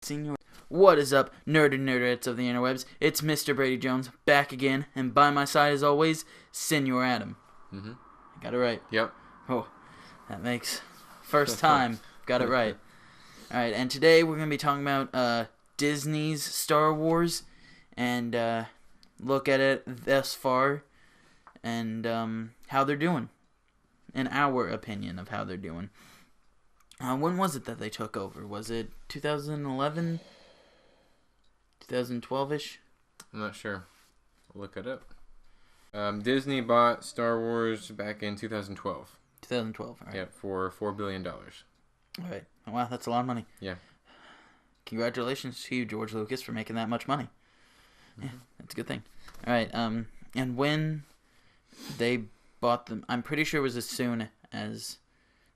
Senior. What is up, nerd and nerdettes of the interwebs? It's Mr. Brady Jones, back again, and by my side as always, Senor Adam. Mm-hmm. I got it right. Yep. Oh, that makes first time. Got it right. Alright, and today we're going to be talking about Disney's Star Wars, and look at it thus far, and how they're doing. In our opinion of how they're doing. When was it that they took over? Was it 2011? 2012-ish? I'm not sure. I'll look it up. Disney bought Star Wars back in 2012. 2012, alright. Yep, for $4 billion. Alright. Wow, that's a lot of money. Yeah. Congratulations to you, George Lucas, for making that much money. Mm-hmm. Yeah, that's a good thing. Alright, and when they bought them, I'm pretty sure it was as soon as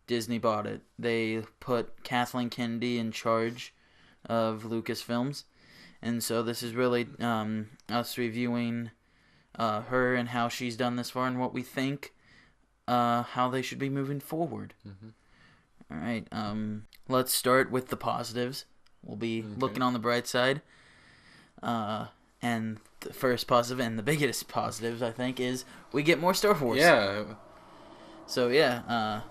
Disney bought it, they put Kathleen Kennedy in charge of Lucasfilms, and so this is really us reviewing her and how she's done this far and what we think how they should be moving forward. Mm-hmm. All right, let's start with the positives. We'll be looking on the bright side, and the first positive and the biggest positives, I think, is we get more Star Wars. Yeah. So yeah,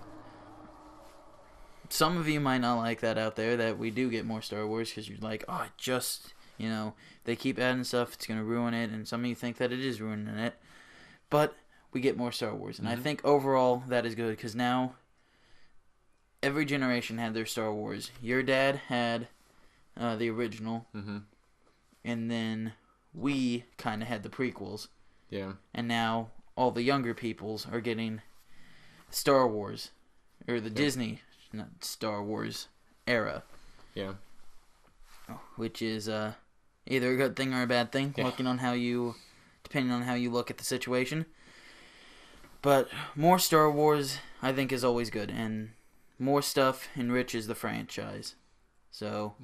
some of you might not like that out there, that we do get more Star Wars, because you're like, oh, they keep adding stuff, it's going to ruin it, and some of you think that it is ruining it, but we get more Star Wars, and I think overall that is good, because now every generation had their Star Wars. Your dad had the original, and then we kind of had the prequels, and now all the younger peoples are getting Star Wars, or the Disney, not Star Wars era. Yeah. Which is either a good thing or a bad thing, depending on how you look at the situation. But more Star Wars, I think, is always good, and more stuff enriches the franchise. So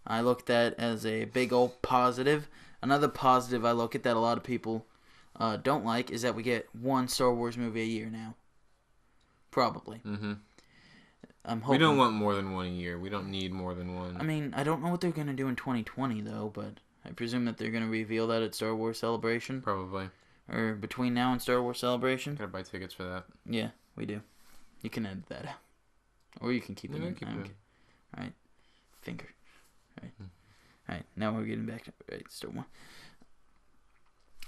I look at that as a big old positive. Another positive I look at that a lot of people don't like is that we get one Star Wars movie a year now. Probably. I'm hoping. We don't want more than one a year. We don't need more than one. I mean, I don't know what they're going to do in 2020, though, but I presume that they're going to reveal that at Star Wars Celebration. Probably. Or between now and Star Wars Celebration. Gotta buy tickets for that. Yeah, we do. You can edit that out. Or you can keep it in. Keep it in. Alright. Finger. Alright. Alright, now we're getting back to Star Wars.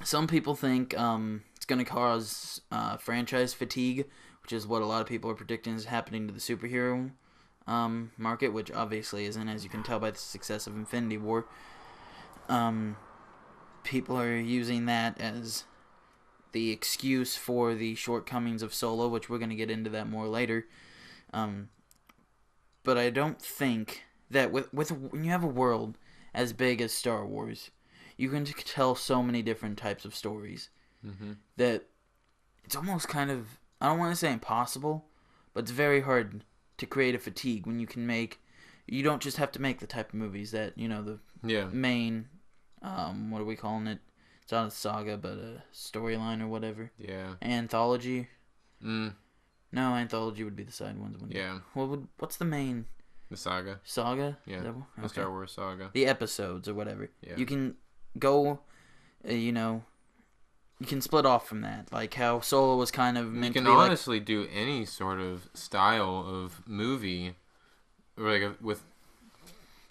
Some people think it's going to cause franchise fatigue, which is what a lot of people are predicting is happening to the superhero market, which obviously isn't, as you can tell by the success of Infinity War. People are using that as the excuse for the shortcomings of Solo, which we're going to get into that more later. But I don't think that when you have a world as big as Star Wars, you can tell so many different types of stories that it's almost kind of, I don't want to say impossible, but it's very hard to create a fatigue when you don't just have to make the type of movies that, the main, what are we calling it? It's not a saga, but a storyline or whatever. Yeah. Anthology. No, anthology would be the side ones. Yeah. What's the main? The saga. Saga? Yeah. The Star Wars saga. The episodes or whatever. Yeah. You can go, you can split off from that, like how Solo was kind of meant to be. You can honestly do any sort of style of movie, or with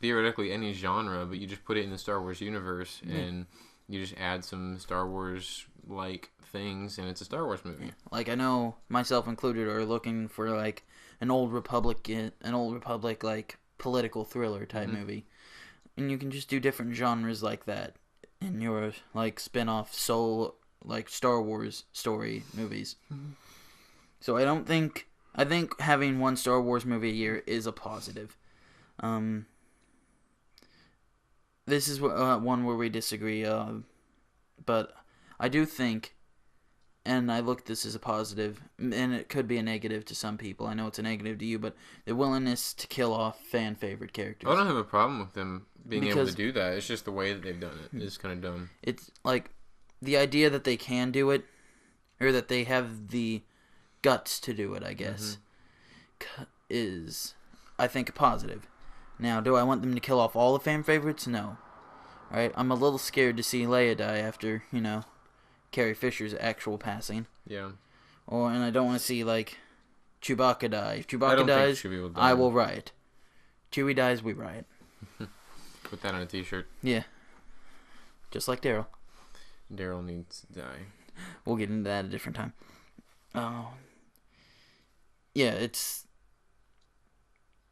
theoretically any genre, but you just put it in the Star Wars universe, and you just add some Star Wars-like things, and it's a Star Wars movie. Like, I know, myself included, are looking for, like, an Old Republic, like, political thriller type movie. And you can just do different genres like that in your, like, spin-off Star Wars story movies. So I think having one Star Wars movie a year is a positive. This is one where we disagree, but I do think, and I look at this as a positive, and it could be a negative to some people. I know it's a negative to you, but the willingness to kill off fan favorite characters. I don't have a problem with them being able to do that. It's just the way that they've done it is kind of dumb. It's like the idea that they can do it, or that they have the guts to do it, I guess, is, I think, a positive. Now, do I want them to kill off all the fan favorites? No. Right? I'm a little scared to see Leia die after, Carrie Fisher's actual passing. Yeah. And I don't want to see, like, Chewbacca die. If I Chewbacca don't dies, think Chewie will die. I will riot. Chewie dies, we riot. Put that on a t-shirt. Yeah. Just like Daryl. Daryl needs to die. We'll get into that at a different time. Yeah,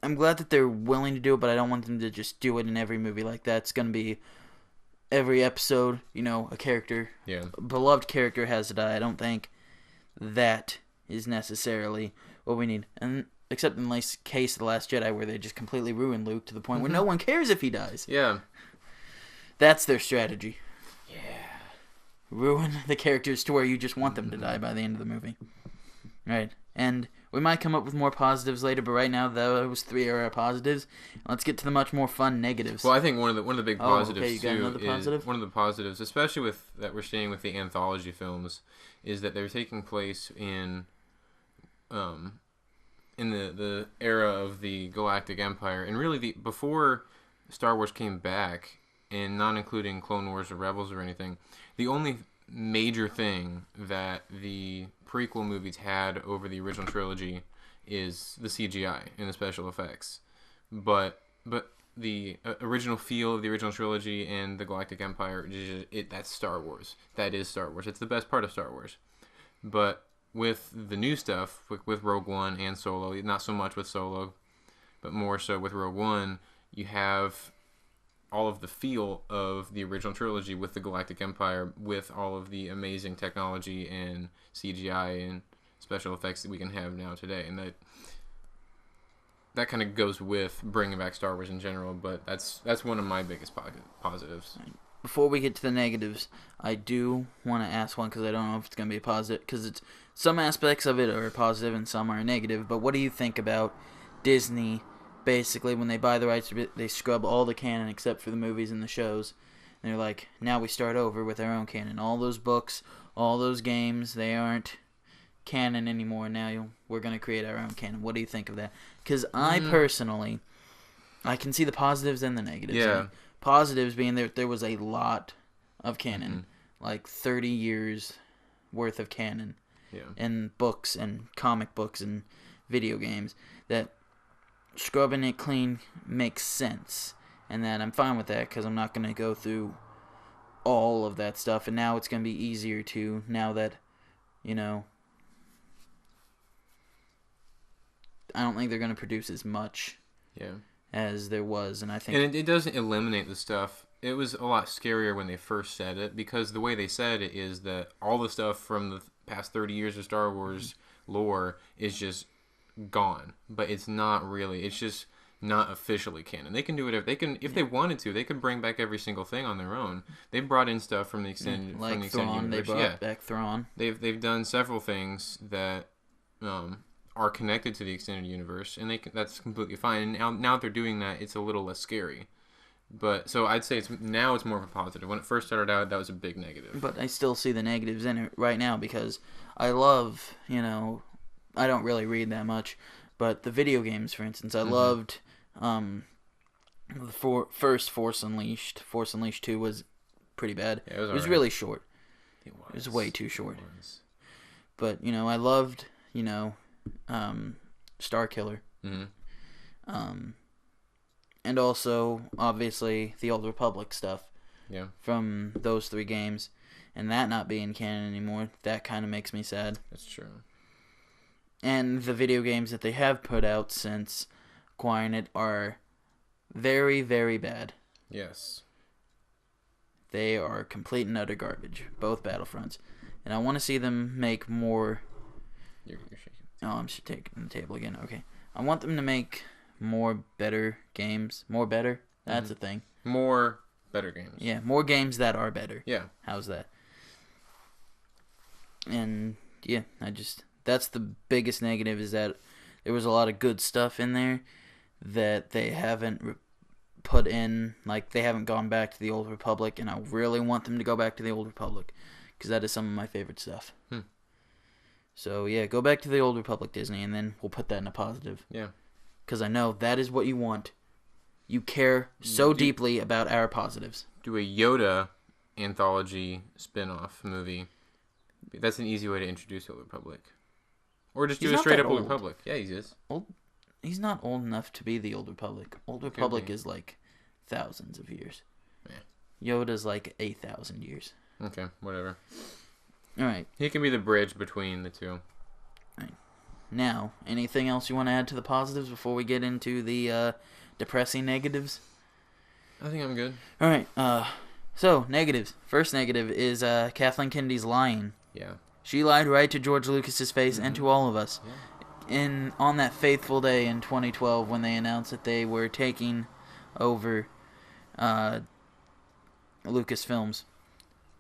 I'm glad that they're willing to do it, but I don't want them to just do it in every movie like that. It's going to be every episode, a character. Yeah. A beloved character has to die. I don't think that is necessarily what we need. And except in the case of The Last Jedi, where they just completely ruin Luke to the point where no one cares if he dies. Yeah. That's their strategy. Yeah. Ruin the characters to where you just want them to die by the end of the movie. Right. And we might come up with more positives later, but right now those 3 are our positives. Let's get to the much more fun negatives. Well, I think one of the big positives okay, you got another positive? is one of the positives, especially with that we're seeing with the anthology films, is that they're taking place in the era of the Galactic Empire, and really before Star Wars came back, and not including Clone Wars or Rebels or anything, the only major thing that the prequel movies had over the original trilogy is the CGI and the special effects. But the original feel of the original trilogy and the Galactic Empire, that's Star Wars. That is Star Wars. It's the best part of Star Wars. But with the new stuff, with Rogue One and Solo, not so much with Solo, but more so with Rogue One, you have all of the feel of the original trilogy with the Galactic Empire, with all of the amazing technology and CGI and special effects that we can have now today. And that kind of goes with bringing back Star Wars in general, but that's one of my biggest positives. Before we get to the negatives, I do want to ask one because I don't know if it's going to be a positive, because some aspects of it are positive and some are negative, but what do you think about Disney? Basically, when they buy the rights, they scrub all the canon except for the movies and the shows. And they're like, now we start over with our own canon. All those books, all those games, they aren't canon anymore. Now we're going to create our own canon. What do you think of that? Because I personally, I can see the positives and the negatives. Yeah. And positives being there was a lot of canon. Like 30 years worth of canon. Yeah. And books and comic books and video games that scrubbing it clean makes sense, and that I'm fine with that because I'm not going to go through all of that stuff, and now it's going to be easier to, now that, I don't think they're going to produce as much as there was, and I think... And it doesn't eliminate the stuff. It was a lot scarier when they first said it, because the way they said it is that all the stuff from the past 30 years of Star Wars lore is just gone, but it's not really. It's just not officially canon. They can do whatever they can. If they wanted to, they could bring back every single thing on their own. They've brought in stuff from the extended, like from the extended Thrawn, universe. they brought back Thrawn. They've done several things that are connected to the extended universe, and that's completely fine. And now that they're doing that, it's a little less scary. But so I'd say it's more of a positive. When it first started out, that was a big negative. But I still see the negatives in it right now because I love, I don't really read that much, but the video games, for instance, I loved the first Force Unleashed. Force Unleashed 2 was pretty bad. Yeah, it was really short. It was way too short. It was. But, I loved, Star Killer. And also, obviously, the Old Republic stuff. Yeah. From those 3 games. And that not being canon anymore, that kind of makes me sad. That's true. And the video games that they have put out since acquiring it are very, very bad. Yes. They are complete and utter garbage, both Battlefronts. And I want to see them make more... You're shaking. Oh, I'm taking the table again. Okay. I want them to make more better games. More better? That's a thing. More better games. Yeah, more games that are better. Yeah. How's that? And, yeah, that's the biggest negative, is that there was a lot of good stuff in there that they haven't put in, like they haven't gone back to the Old Republic, and I really want them to go back to the Old Republic because that is some of my favorite stuff. So yeah, go back to the Old Republic, Disney, and then we'll put that in a positive. Yeah. Because I know that is what you want. you care so deeply about our positives. Do a Yoda anthology spin-off movie. That's an easy way to introduce Old Republic. Or just do a straight up Old Republic. Yeah, he is. He's not old enough to be the Old Republic. Old Republic is like thousands of years. Yeah. Yoda's like 8,000 years. Okay, whatever. All right. He can be the bridge between the two. All right. Now, anything else you want to add to the positives before we get into the depressing negatives? I think I'm good. All right. So, negatives. First negative is Kathleen Kennedy's lying. Yeah. She lied right to George Lucas's face and to all of us. Yeah. On that fateful day in 2012 when they announced that they were taking over Lucasfilms,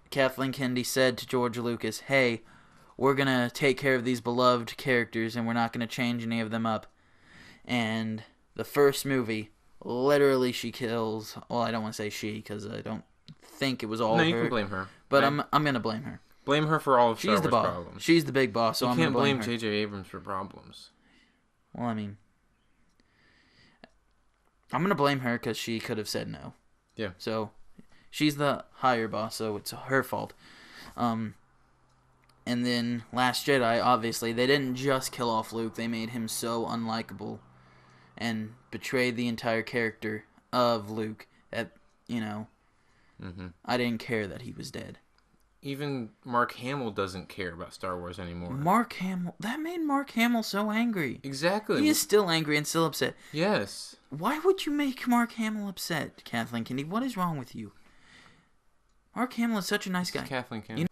Kathleen Kennedy said to George Lucas, "Hey, we're going to take care of these beloved characters and we're not going to change any of them up." And the first movie, literally she kills... Well, I don't want to say she because I don't think it was all her. No, you can blame her. But right? I'm going to blame her. Blame her for all of Star Wars problems. She's the big boss, so I'm going to blame her. You can't blame J.J. Abrams for problems. Well, I mean... I'm going to blame her because she could have said no. Yeah. So, she's the higher boss, so it's her fault. And then Last Jedi, obviously, they didn't just kill off Luke. They made him so unlikable and betrayed the entire character of Luke that, I didn't care that he was dead. Even Mark Hamill doesn't care about Star Wars anymore. Mark Hamill? That made Mark Hamill so angry. Exactly. He is still angry and still upset. Yes. Why would you make Mark Hamill upset, Kathleen Kennedy? What is wrong with you? Mark Hamill is such a nice guy. Kathleen Kennedy.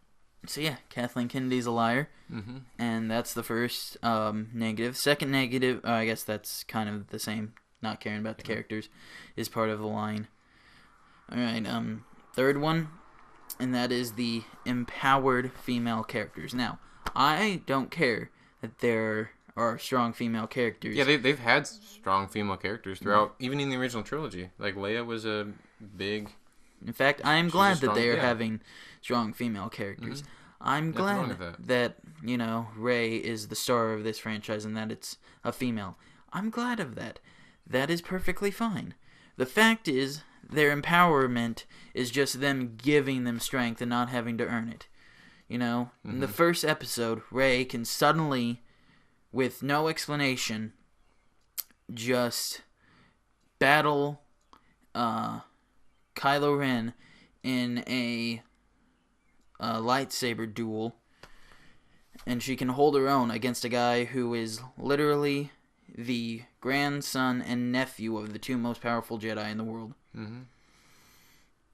So yeah, Kathleen Kennedy's a liar. Mm-hmm. And that's the first negative. Second negative, I guess that's kind of the same, not caring about the characters, is part of the line. Alright, third one, and that is the empowered female characters. Now, I don't care that there are strong female characters. Yeah, they've had strong female characters throughout, even in the original trilogy. Like, Leia was a big... In fact, I am glad that they are having strong female characters. Mm-hmm. I'm glad that, Rey is the star of this franchise and that it's a female. I'm glad of that. That is perfectly fine. The fact is, their empowerment is just them giving them strength and not having to earn it. Mm-hmm. In the first episode, Rey can suddenly, with no explanation, just battle Kylo Ren in a lightsaber duel, and she can hold her own against a guy who is literally the grandson and nephew of the two most powerful Jedi in the world. Mm-hmm.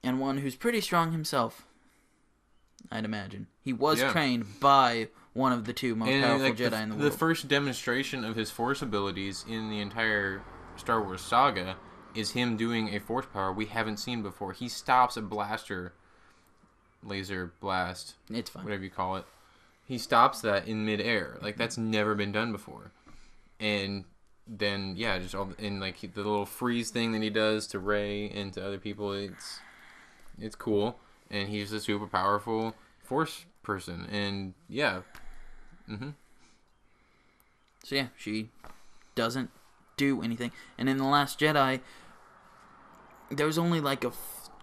And one who's pretty strong himself, I'd imagine. He was trained by one of the two most powerful Jedi in the world. The first demonstration of his Force abilities in the entire Star Wars saga is him doing a Force power we haven't seen before. He stops a blaster, laser blast, it's fine, whatever you call it. He stops that in midair. Like, that's never been done before. And then, just all in the little freeze thing that he does to Rey and to other people. It's cool, and he's a super powerful Force person. And So she doesn't do anything. And in The Last Jedi, there was only a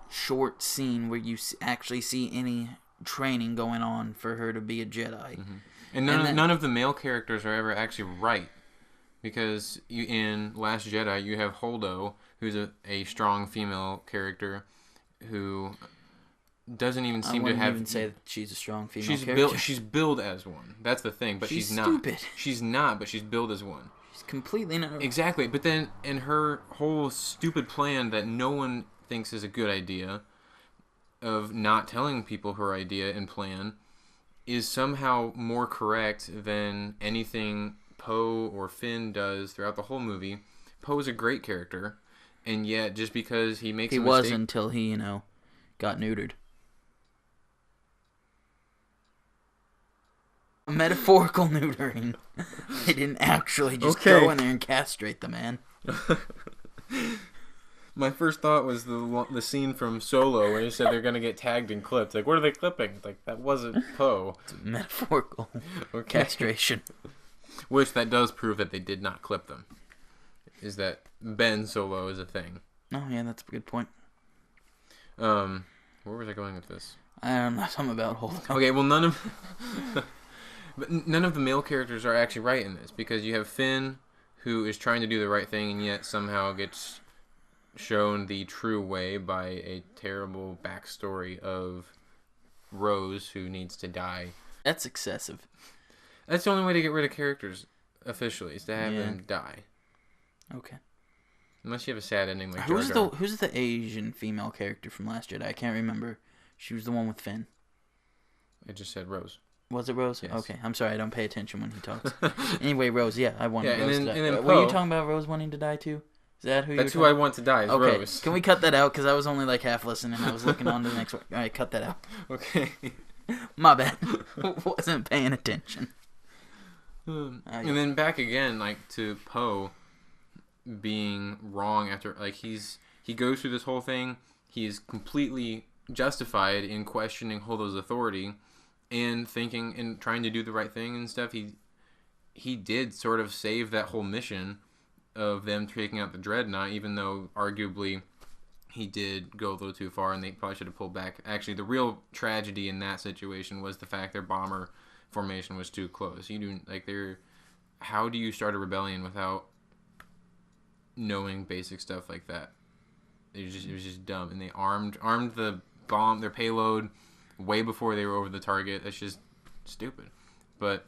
short scene where you actually see any training going on for her to be a Jedi. Mm-hmm. And none of the male characters are ever actually right. Because in Last Jedi, you have Holdo, who's a strong female character who doesn't even seem to have... I wouldn't even say that she's a strong female character. She's billed as one. That's the thing, but she's not. Stupid. She's not, but she's billed as one. She's completely not... Exactly, but then in her whole stupid plan that no one thinks is a good idea of not telling people her idea and plan is somehow more correct than anything Poe or Finn does throughout the whole movie. Poe is a great character, and yet just because he makes a mistake... He was until he, got neutered. Metaphorical neutering. They didn't actually just go in there and castrate the man. My first thought was the scene from Solo where he said they're going to get tagged and clipped. Like, what are they clipping? Like, that wasn't Poe. It's metaphorical castration. Which that does prove that they did not clip them. Is that Ben Solo is a thing. Oh, yeah, that's a good point. Where was I going with this? I don't know, something about holding on. Okay, well, none of the male characters are actually right in this, because you have Finn, who is trying to do the right thing and yet somehow gets shown the true way by a terrible backstory of Rose, who needs to die. That's excessive. That's the only way to get rid of characters officially, is to have them die. Okay. Unless you have a sad ending like Who's Jar Jar. who's the Asian female character from Last Jedi? I can't remember. She was the one with Finn. I just said Rose. Was it Rose? Yes. Okay, I'm sorry, I don't pay attention when he talks. Anyway, Rose, yeah, I wanted Yeah, Rose and to then die. Poe. Were you talking about Rose wanting to die too? Is that who That's you're who I want to die, is Okay, Rose. can we cut that out? Because I was only like half listening. I was looking on to the next one. All right, cut that out. Okay. My bad. Wasn't paying attention. And then back again, like, to Poe being wrong after, like, he goes through this whole thing. He's completely justified in questioning Holdo's authority and thinking and trying to do the right thing and stuff. He did sort of save that whole mission of them taking out the Dreadnought, even though arguably he did go a little too far and they probably should have pulled back. Actually, the real tragedy in that situation was the fact their bomber formation was too close. How do you start a rebellion without knowing basic stuff like that? It was just dumb. And they armed the bomb, their payload, way before they were over the target. That's just stupid. But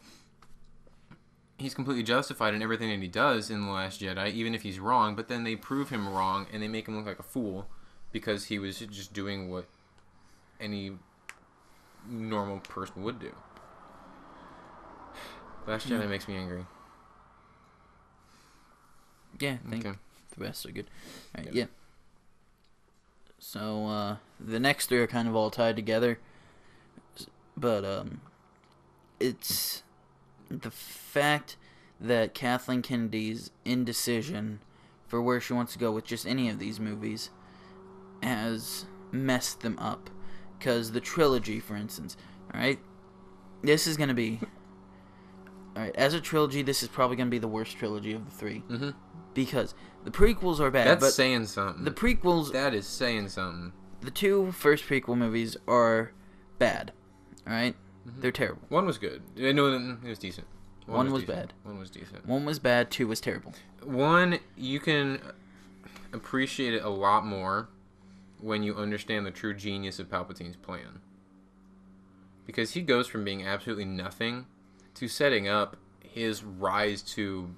he's completely justified in everything that he does in The Last Jedi, even if he's wrong. But then they prove him wrong and they make him look like a fool because he was just doing what any normal person would do. Last Jedi makes me angry. Yeah, I think Okay. the rest are good. All right, yeah. So, the next three are kind of all tied together. But, it's the fact that Kathleen Kennedy's indecision for where she wants to go with just any of these movies has messed them up. Because the trilogy, for instance, alright? This is going to be... Alright, as a trilogy, this is probably going to be the worst trilogy of the three. Mm-hmm. Because the prequels are bad. That's but saying something. the prequels... That is saying something. The two first prequel movies are bad. Alright? Mm-hmm. They're terrible. One was good. No, it was decent. One was decent. bad. One was decent. One was bad, two was terrible. One, you can appreciate it a lot more when you understand the true genius of Palpatine's plan. Because he goes from being absolutely nothing to setting up his rise to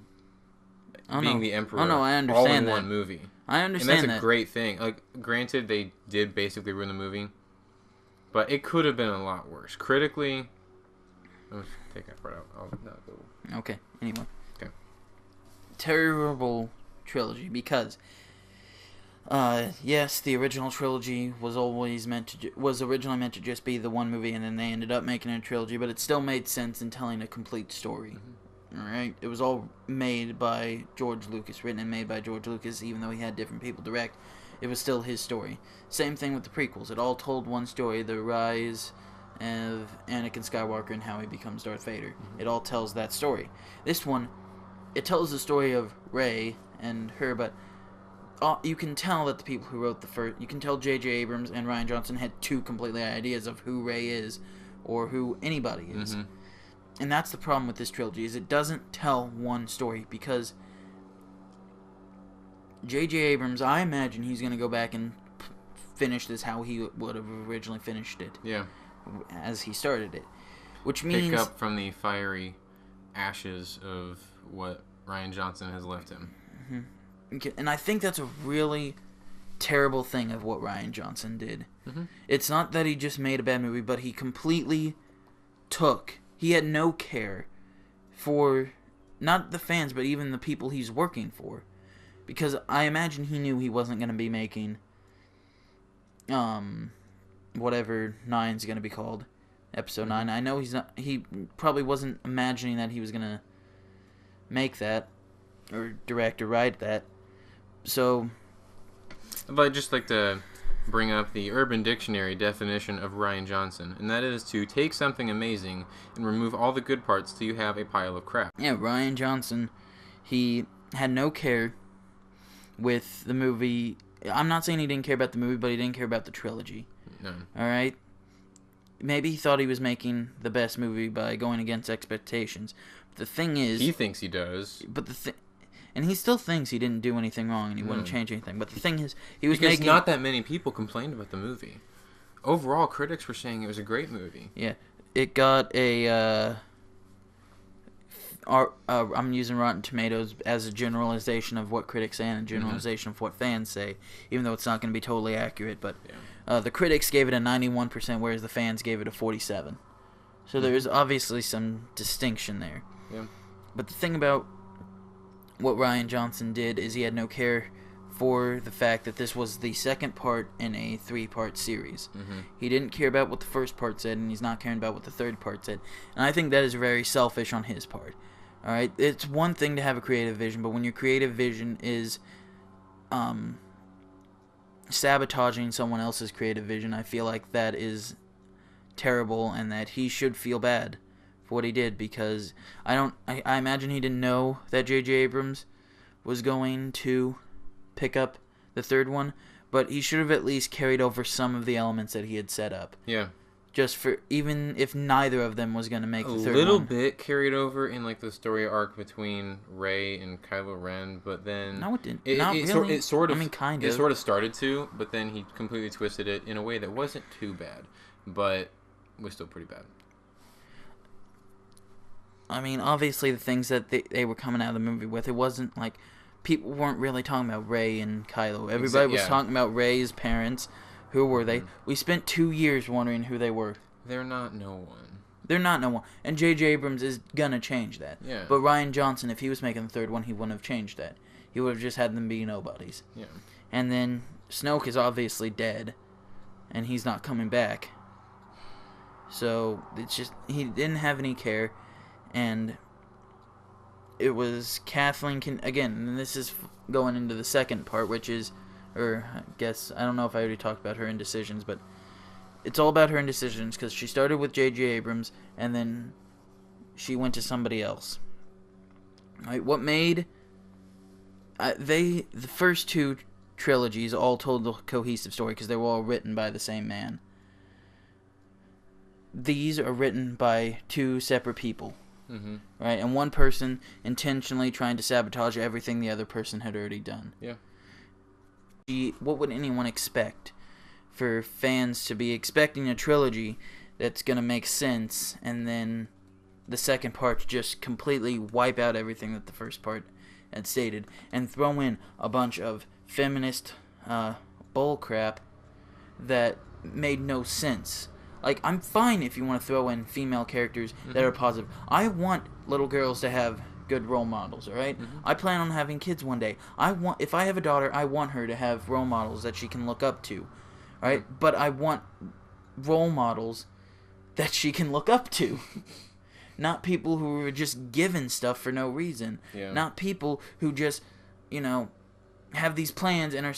being the Emperor I understand all in that. one movie. I understand And that's a great thing. Like, granted, they did basically ruin the movie, but it could have been a lot worse. Critically, let's take that part out. I'll not go. Okay, anyway. Okay. Terrible trilogy because, yes, the original trilogy was originally meant to just be the one movie, and then they ended up making a trilogy, but it still made sense in telling a complete story. Mm-hmm. Alright? It was all made by George Lucas, written and made by George Lucas, even though he had different people direct. It was still his story. Same thing with the prequels. It all told one story, the rise of Anakin Skywalker and how he becomes Darth Vader. Mm-hmm. It all tells that story. This one, it tells the story of Rey and her, but you can tell that the people who wrote the first... You can tell J.J. Abrams and Rian Johnson had two completely ideas of who Rey is or who anybody is. Mm-hmm. And that's the problem with this trilogy, is it doesn't tell one story, because J.J. Abrams, I imagine he's going to go back and finish this how he would have originally finished it. Yeah. As he started it. Which means... Pick up from the fiery ashes of what Rian Johnson has left him. Mm-hmm. And I think that's a really terrible thing of what Rian Johnson did. Mm-hmm. It's not that he just made a bad movie, but he completely took... He had no care for not the fans, but even the people he's working for. Because I imagine he knew he wasn't going to be making whatever 9's going to be called. Episode 9. I know he probably wasn't imagining that he was going to make that or direct or write that. So I'd just like to bring up the Urban Dictionary definition of Rian Johnson, and that is to take something amazing and remove all the good parts till you have a pile of crap. Yeah, Rian Johnson, he had no care with the movie I'm not saying he didn't care about the movie, but he didn't care about the trilogy. No. All right? Maybe he thought he was making the best movie by going against expectations. But the thing is... He thinks he does. But and he still thinks he didn't do anything wrong and he wouldn't change anything. But the thing is, he was because not that many people complained about the movie. Overall, critics were saying it was a great movie. Yeah. It got a... I'm using Rotten Tomatoes as a generalization of what critics say and a generalization of what fans say, even though it's not going to be totally accurate. But the critics gave it a 91%, whereas the fans gave it a 47%. So there's obviously some distinction there. Yeah. But the thing about what Rian Johnson did is he had no care for the fact that this was the second part in a 3-part series. He didn't care about what the first part said, and he's not caring about what the third part said. And I think that is very selfish on his part. All right, it's one thing to have a creative vision, but when your creative vision is sabotaging someone else's creative vision, I feel like that is terrible, and that he should feel bad for what he did, because I imagine he didn't know that J.J. Abrams was going to pick up the third one, but he should have at least carried over some of the elements that he had set up. Yeah. Just for, even if neither of them was going to make the third one. A little bit carried over in like the story arc between Rey and Kylo Ren, but then... No, it didn't. Not really. It sort of, I mean, kind of. It sort of started to, but then he completely twisted it in a way that wasn't too bad, but was still pretty bad. I mean, obviously the things that they were coming out of the movie with, it wasn't like... People weren't really talking about Rey and Kylo. Everybody was talking about Rey's parents. Who were they? We spent 2 years wondering who they were. They're not no one. They're not no one. And J.J. Abrams is gonna change that. Yeah. But Rian Johnson, if he was making the third one, he wouldn't have changed that. He would have just had them be nobodies. Yeah. And then Snoke is obviously dead. And he's not coming back. So, it's just... He didn't have any care. And... It was Kathleen... Again, and this is going into the second part, which is... Or, I guess, I don't know if I already talked about her indecisions, but it's all about her indecisions, because she started with J.J. Abrams, and then she went to somebody else. Right, what made... the first 2 trilogies all told the cohesive story, because they were all written by the same man. These are written by 2 separate people. Right, and one person intentionally trying to sabotage everything the other person had already done. Yeah. What would anyone expect for fans to be expecting a trilogy that's going to make sense, and then the second part to just completely wipe out everything that the first part had stated, and throw in a bunch of feminist bullcrap that made no sense. Like, I'm fine if you want to throw in female characters that are positive. I want little girls to have good role models, alright? I plan on having kids one day. If I have a daughter, I want her to have role models that she can look up to, alright? But I want role models that she can look up to. Not people who are just given stuff for no reason. Yeah. Not people who just, have these plans and are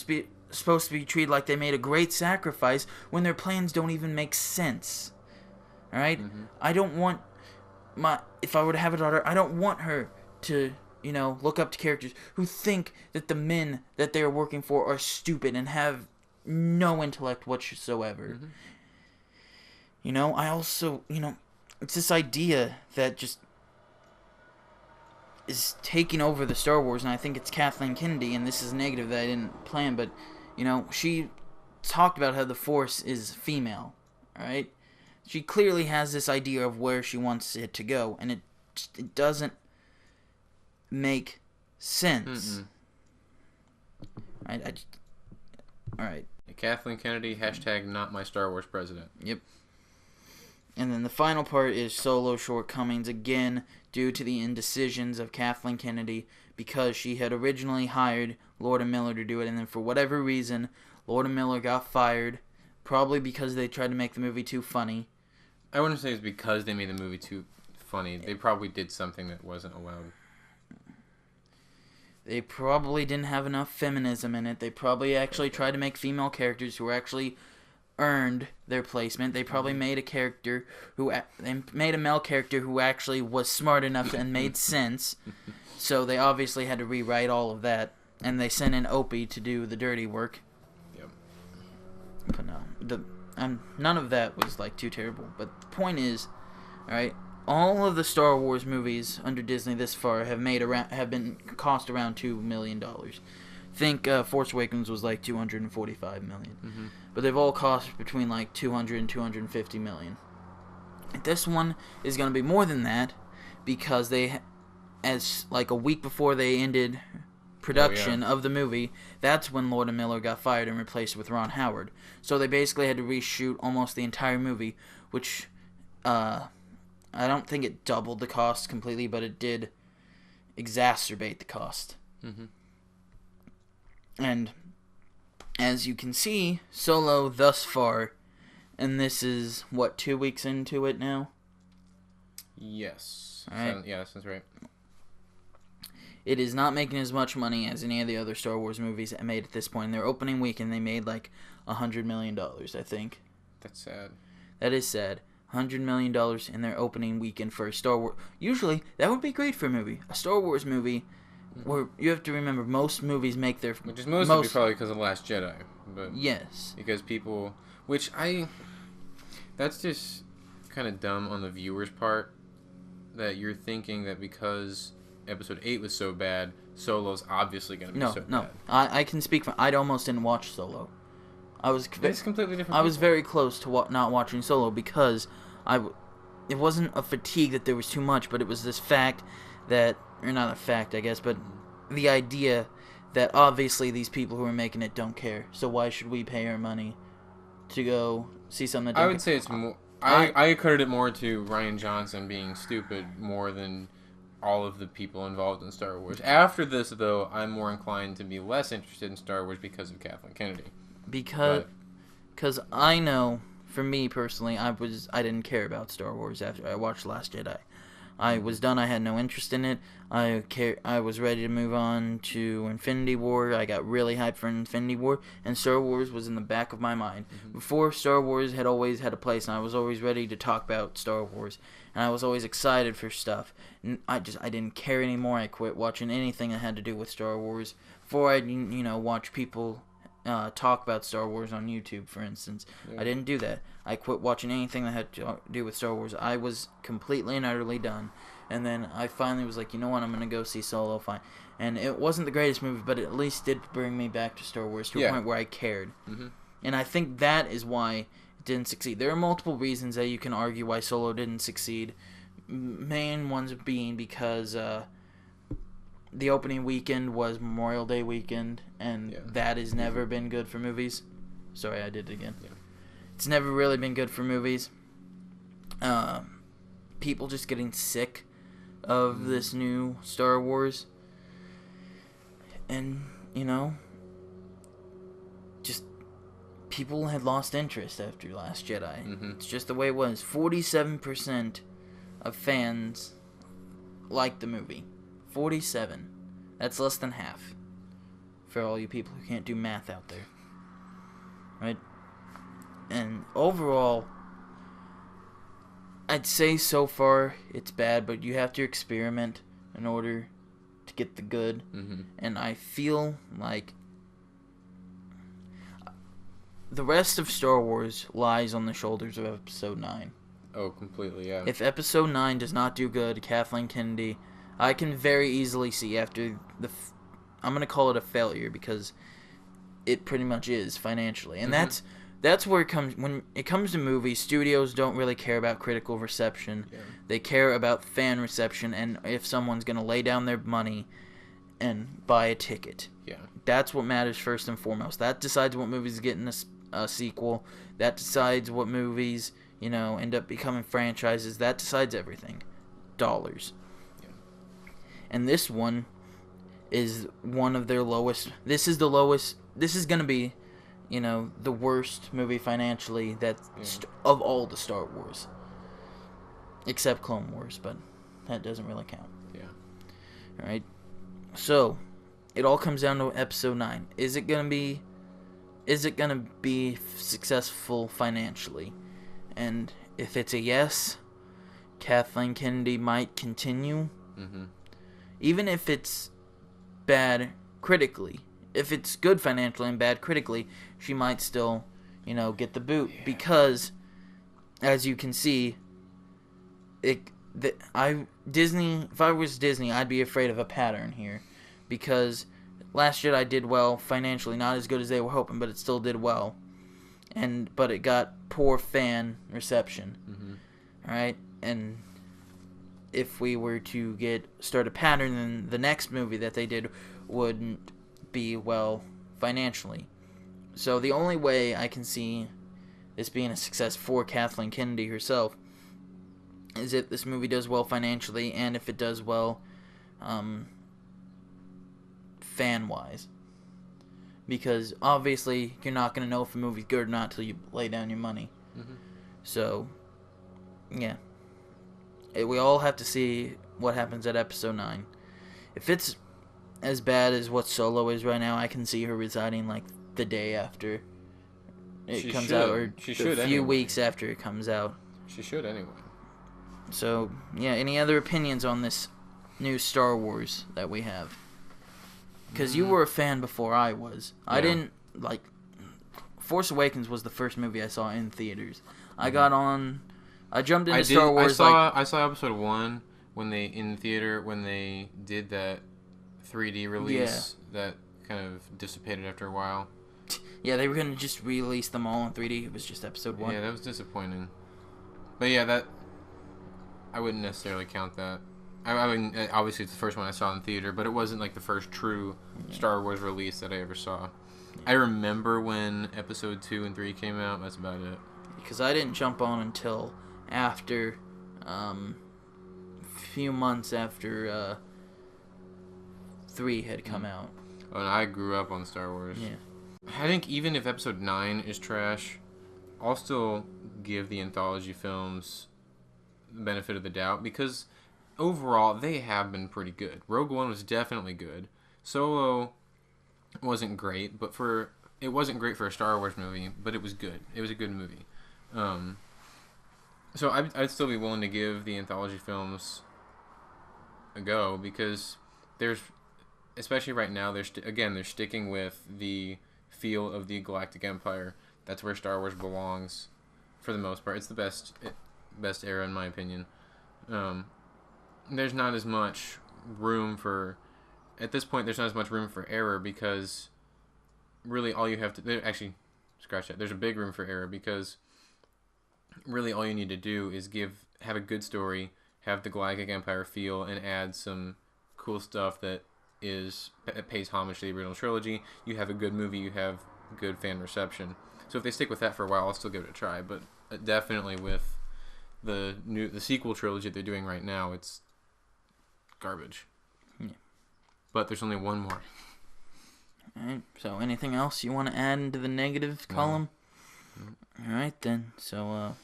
supposed to be treated like they made a great sacrifice when their plans don't even make sense. Alright? I don't want if I were to have a daughter, I don't want her to, look up to characters who think that the men that they're working for are stupid and have no intellect whatsoever. I also, it's this idea that just is taking over the Star Wars, and I think it's Kathleen Kennedy, and this is negative that I didn't plan, but, she talked about how the Force is female, alright? She clearly has this idea of where she wants it to go, and it doesn't make sense. Alright. Kathleen Kennedy, # not my Star Wars president. Yep. And then the final part is Solo shortcomings, again, due to the indecisions of Kathleen Kennedy, because she had originally hired Lord and Miller to do it, and then for whatever reason, Lord and Miller got fired, probably because they tried to make the movie too funny. I wouldn't say it's because they made the movie too funny. They probably did something that wasn't allowed. They probably didn't have enough feminism in it. They probably actually tried to make female characters who actually earned their placement. They probably made a male character who actually was smart enough and made sense. So they obviously had to rewrite all of that. And they sent in Opie to do the dirty work, But no, none of that was like too terrible. But the point is, all right, all of the Star Wars movies under Disney this far have been cost around $2 million. Think Force Awakens was like $245 million, but they've all cost between like $200 and $250 million. This one is going to be more than that because as like a week before they ended production of the movie, that's when Lord and Miller got fired and replaced with Ron Howard. So they basically had to reshoot almost the entire movie, which I don't think it doubled the cost completely, but it did exacerbate the cost. And as you can see, Solo thus far, and this is, 2 weeks into it now? Yes. All right. Yeah, that sounds right. It is not making as much money as any of the other Star Wars movies that made at this point. In their opening weekend, they made like $100 million, I think. That's sad. That is sad. $100 million in their opening weekend for a Star Wars. Usually, that would be great for a movie. A Star Wars movie, where you have to remember, most movies make their... Which is mostly probably because of The Last Jedi. But yes. Because people... That's just kind of dumb on the viewer's part, that you're thinking that because Episode 8 was so bad, Solo's obviously going to be so bad. No, I can speak for... I almost didn't watch Solo. It's completely different. I was very close to not watching Solo because it wasn't a fatigue that there was too much, but it was this fact that, or not a fact, I guess, but the idea that obviously these people who are making it don't care. So why should we pay our money to go see something that I would say it's more... I credit it more to Rian Johnson being stupid more than all of the people involved in Star Wars. After this, though, I'm more inclined to be less interested in Star Wars because of Kathleen Kennedy. Because I know, for me personally, I didn't care about Star Wars after I watched Last Jedi. I was done. I had no interest in it. I was ready to move on to Infinity War. I got really hyped for Infinity War, and Star Wars was in the back of my mind. Before, Star Wars had always had a place, and I was always ready to talk about Star Wars, and I was always excited for stuff. And I didn't care anymore. I quit watching anything that had to do with Star Wars. Before I watch people talk about Star Wars on YouTube, for instance. I didn't do that. I quit watching anything that had to do with Star Wars. I was completely and utterly done. And then I finally was like, you know what, I'm going to go see Solo, fine. And it wasn't the greatest movie, but it at least did bring me back to Star Wars to a point where I cared. And I think that is why it didn't succeed. There are multiple reasons that you can argue why Solo didn't succeed. Main ones being because the opening weekend was Memorial Day weekend, and that has never been good for movies. Sorry, I did it again. It's never really been good for movies. People just getting sick of this new Star Wars. And, just people had lost interest after Last Jedi. It's just the way it was. 47% of fans liked the movie. 47. That's less than half. For all you people who can't do math out there. Right? And overall, I'd say so far it's bad, but you have to experiment in order to get the good. And I feel like the rest of Star Wars lies on the shoulders of Episode 9. Oh, completely, yeah. If Episode 9 does not do good, Kathleen Kennedy, I can very easily see after I'm going to call it a failure because it pretty much is financially. And that's where it comes. When it comes to movies, studios don't really care about critical reception. They care about fan reception and if someone's going to lay down their money and buy a ticket. That's what matters first and foremost. That decides what movies get in a sequel. That decides what movies, end up becoming franchises. That decides everything. Dollars. And this one is one of their lowest. This is the lowest. This is going to be, the worst movie financially of all the Star Wars. Except Clone Wars, but that doesn't really count. Alright. So, it all comes down to Episode 9. Is it going to be successful financially? And if it's a yes, Kathleen Kennedy might continue. Even if it's bad critically. If it's good financially and bad critically, she might still, get the boot because, as you can see, Disney. If I was Disney, I'd be afraid of a pattern here, because Last Jedi did well financially, not as good as they were hoping, but it still did well, but it got poor fan reception. Mm-hmm. Right, and if we were to start a pattern, then the next movie that they did wouldn't be well financially. So the only way I can see this being a success for Kathleen Kennedy herself is if this movie does well financially, and if it does well fan-wise. Because obviously you're not going to know if a movie's good or not until you lay down your money. Mm-hmm. So, yeah. We all have to see what happens at Episode 9. If it's as bad as what Solo is right now, I can see her resigning like the day after it comes out, or a few weeks after it comes out. She should anyway. So, yeah, any other opinions on this new Star Wars that we have? Because you were a fan before I was. Yeah. I didn't, Force Awakens was the first movie I saw in theaters. Mm-hmm. I jumped into Star Wars. I saw Episode 1 when they did that 3D release that kind of dissipated after a while. Yeah, they were going to just release them all in 3D. It was just Episode 1. Yeah, that was disappointing. But yeah, I wouldn't necessarily count that. I mean, obviously it's the first one I saw in theater, but it wasn't like the first true Star Wars release that I ever saw. Yeah. I remember when Episode 2 and 3 came out. That's about it. Because I didn't jump on until after, a few months after 3 had come out. Oh, and I grew up on Star Wars. Yeah. I think even if Episode 9 is trash, I'll still give the anthology films the benefit of the doubt, because overall they have been pretty good. Rogue One was definitely good. Solo wasn't great, but it wasn't great for a Star Wars movie, but it was good. It was a good movie. So I'd still be willing to give the anthology films a go, because especially right now, they're sticking with the feel of the Galactic Empire. That's where Star Wars belongs for the most part. It's the best era in my opinion. There's not as much room for, at this point, there's not as much room for error, because really all you have to, actually, scratch that. There's a big room for error, because really all you need to do is have a good story, have the Galactic Empire feel, and add some cool stuff that pays homage to the original trilogy. You have a good movie, you have good fan reception. So if they stick with that for a while, I'll still give it a try. But definitely with the sequel trilogy they're doing right now, it's garbage. Yeah. But there's only one more. Alright, so anything else you want to add into the negative column? No. Alright then, so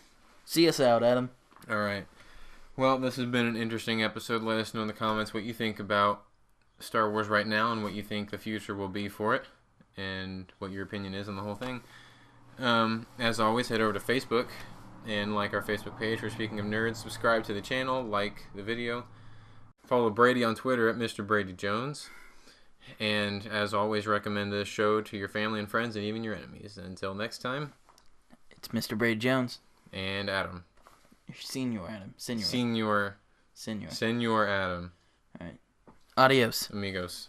see us out, Adam. Alright. Well, this has been an interesting episode. Let us know in the comments what you think about Star Wars right now and what you think the future will be for it, and what your opinion is on the whole thing. As always, head over to Facebook and like our Facebook page for Speaking of Nerds. Subscribe to the channel, like the video. Follow Brady on Twitter at Mr. Brady Jones. And as always, recommend this show to your family and friends and even your enemies. Until next time, it's Mr. Brady Jones. And Adam. You're Senior Adam. Senior Adam. All right. Adios. Amigos.